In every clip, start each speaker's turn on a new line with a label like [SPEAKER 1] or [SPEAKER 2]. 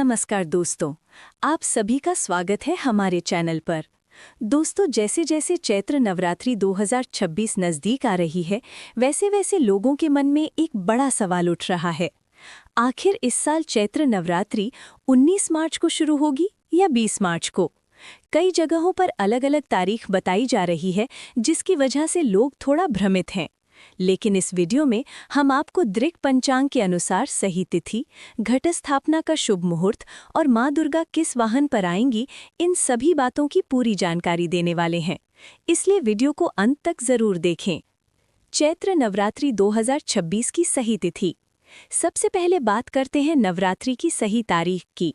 [SPEAKER 1] नमस्कार दोस्तों, आप सभी का स्वागत है हमारे चैनल पर। दोस्तों, जैसे जैसे चैत्र नवरात्रि 2026 नज़दीक आ रही है, वैसे वैसे लोगों के मन में एक बड़ा सवाल उठ रहा है। आखिर इस साल चैत्र नवरात्रि 19 मार्च को शुरू होगी या 20 मार्च को? कई जगहों पर अलग अलग तारीख बताई जा रही है, जिसकी वजह से लोग थोड़ा भ्रमित हैं। लेकिन इस वीडियो में हम आपको दृक पंचांग के अनुसार सही तिथि, घट स्थापना का शुभ मुहूर्त और माँ दुर्गा किस वाहन पर आएंगी, इन सभी बातों की पूरी जानकारी देने वाले हैं। इसलिए वीडियो को अंत तक जरूर देखें। चैत्र नवरात्रि 2026 की सही तिथि। सबसे पहले बात करते हैं नवरात्रि की सही तारीख की।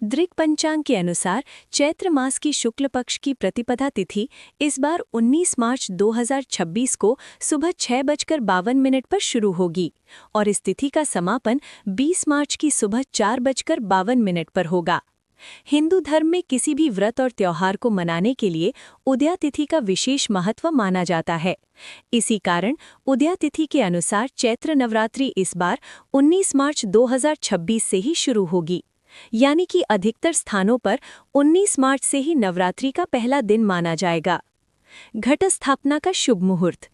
[SPEAKER 1] दृक पंचांग के अनुसार चैत्र मास की शुक्ल पक्ष की प्रतिपदा तिथि इस बार 19 मार्च 2026 को सुबह 6:52 पर शुरू होगी और इस तिथि का समापन 20 मार्च की सुबह 4:52 पर होगा। हिंदू धर्म में किसी भी व्रत और त्योहार को मनाने के लिए उदया तिथि का विशेष महत्व माना जाता है। इसी कारण उदया तिथि के अनुसार चैत्र नवरात्रि इस बार 19 मार्च 2026 से ही शुरू होगी, यानी कि अधिकतर स्थानों पर 19 मार्च से ही नवरात्रि का पहला दिन माना जाएगा। घट स्थापना का शुभ मुहूर्त।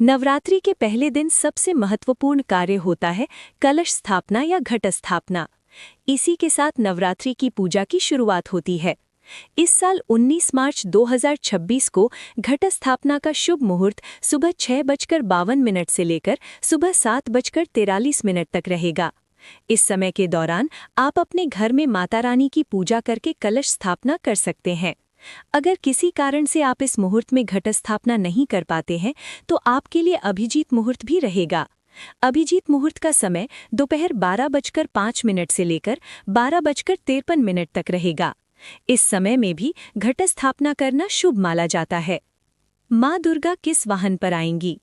[SPEAKER 1] नवरात्रि के पहले दिन सबसे महत्वपूर्ण कार्य होता है कलश स्थापना या घट स्थापना। इसी के साथ नवरात्रि की पूजा की शुरुआत होती है। इस साल 19 मार्च 2026 को घट स्थापना का शुभ मुहूर्त सुबह 6:52 से लेकर सुबह 7:43 तक रहेगा। इस समय के दौरान आप अपने घर में माता रानी की पूजा करके कलश स्थापना कर सकते हैं। अगर किसी कारण से आप इस मुहूर्त में घट स्थापना नहीं कर पाते हैं, तो आपके लिए अभिजीत मुहूर्त भी रहेगा। अभिजीत मुहूर्त का समय दोपहर 12:05 से लेकर 12:53 तक रहेगा। इस समय में भी घट स्थापना करना शुभ माना जाता है। माँ दुर्गा किस वाहन पर आएंगी?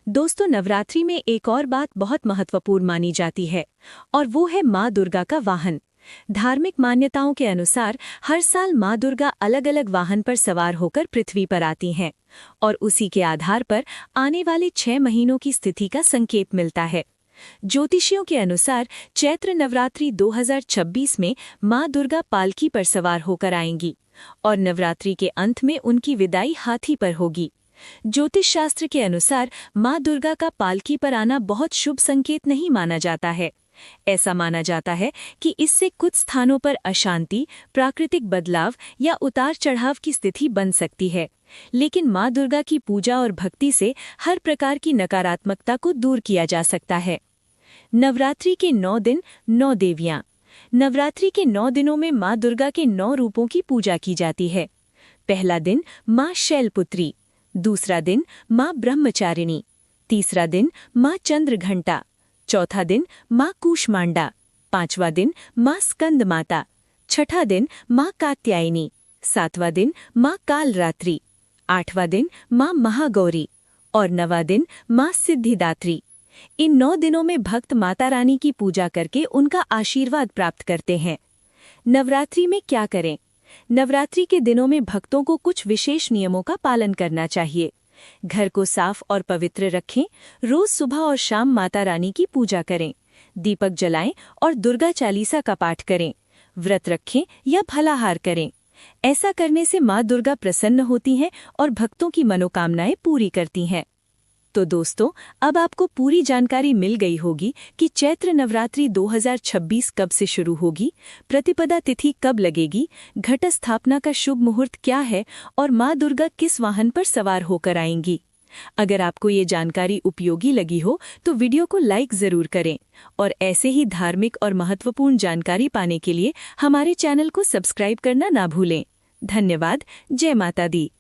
[SPEAKER 1] दोस्तों, नवरात्रि में एक और बात बहुत महत्वपूर्ण मानी जाती है और वो है माँ दुर्गा का वाहन। धार्मिक मान्यताओं के अनुसार हर साल माँ दुर्गा अलग अलग वाहन पर सवार होकर पृथ्वी पर आती हैं और उसी के आधार पर आने वाले 6 महीनों की स्थिति का संकेत मिलता है। ज्योतिषियों के अनुसार चैत्र नवरात्रि 2026 में माँ दुर्गा पालकी पर सवार होकर आएंगी और नवरात्रि के अंत में उनकी विदाई हाथी पर होगी। ज्योतिष शास्त्र के अनुसार माँ दुर्गा का पालकी पर आना बहुत शुभ संकेत नहीं माना जाता है। ऐसा माना जाता है कि इससे कुछ स्थानों पर अशांति, प्राकृतिक बदलाव या उतार चढ़ाव की स्थिति बन सकती है। लेकिन माँ दुर्गा की पूजा और भक्ति से हर प्रकार की नकारात्मकता को दूर किया जा सकता है। नवरात्रि के 9 दिन 9 देवियाँ। नवरात्रि के 9 दिनों में माँ दुर्गा के 9 रूपों की पूजा की जाती है। पहला दिन माँ शैलपुत्री, दूसरा दिन माँ ब्रह्मचारिणी, तीसरा दिन माँ चंद्रघंटा, चौथा दिन माँ कूष्मांडा, पांचवा दिन माँ स्कंद माता, छठा दिन माँ कात्यायनी, सातवां दिन माँ कालरात्रि, आठवां दिन माँ महागौरी और 9वां दिन माँ सिद्धिदात्री। इन 9 दिनों में भक्त माता रानी की पूजा करके उनका आशीर्वाद प्राप्त करते हैं। नवरात्रि में क्या करें? नवरात्रि के दिनों में भक्तों को कुछ विशेष नियमों का पालन करना चाहिए। घर को साफ और पवित्र रखें, रोज सुबह और शाम माता रानी की पूजा करें, दीपक जलाएं और दुर्गा चालीसा का पाठ करें, व्रत रखें या फलाहार करें। ऐसा करने से माँ दुर्गा प्रसन्न होती हैं और भक्तों की मनोकामनाएं पूरी करती हैं। तो दोस्तों, अब आपको पूरी जानकारी मिल गई होगी कि चैत्र नवरात्रि 2026 कब से शुरू होगी, प्रतिपदा तिथि कब लगेगी, घट स्थापना का शुभ मुहूर्त क्या है और माँ दुर्गा किस वाहन पर सवार होकर आएंगी। अगर आपको ये जानकारी उपयोगी लगी हो तो वीडियो को लाइक जरूर करें और ऐसे ही धार्मिक और महत्वपूर्ण जानकारी पाने के लिए हमारे चैनल को सब्सक्राइब करना ना भूलें। धन्यवाद। जय माता दी।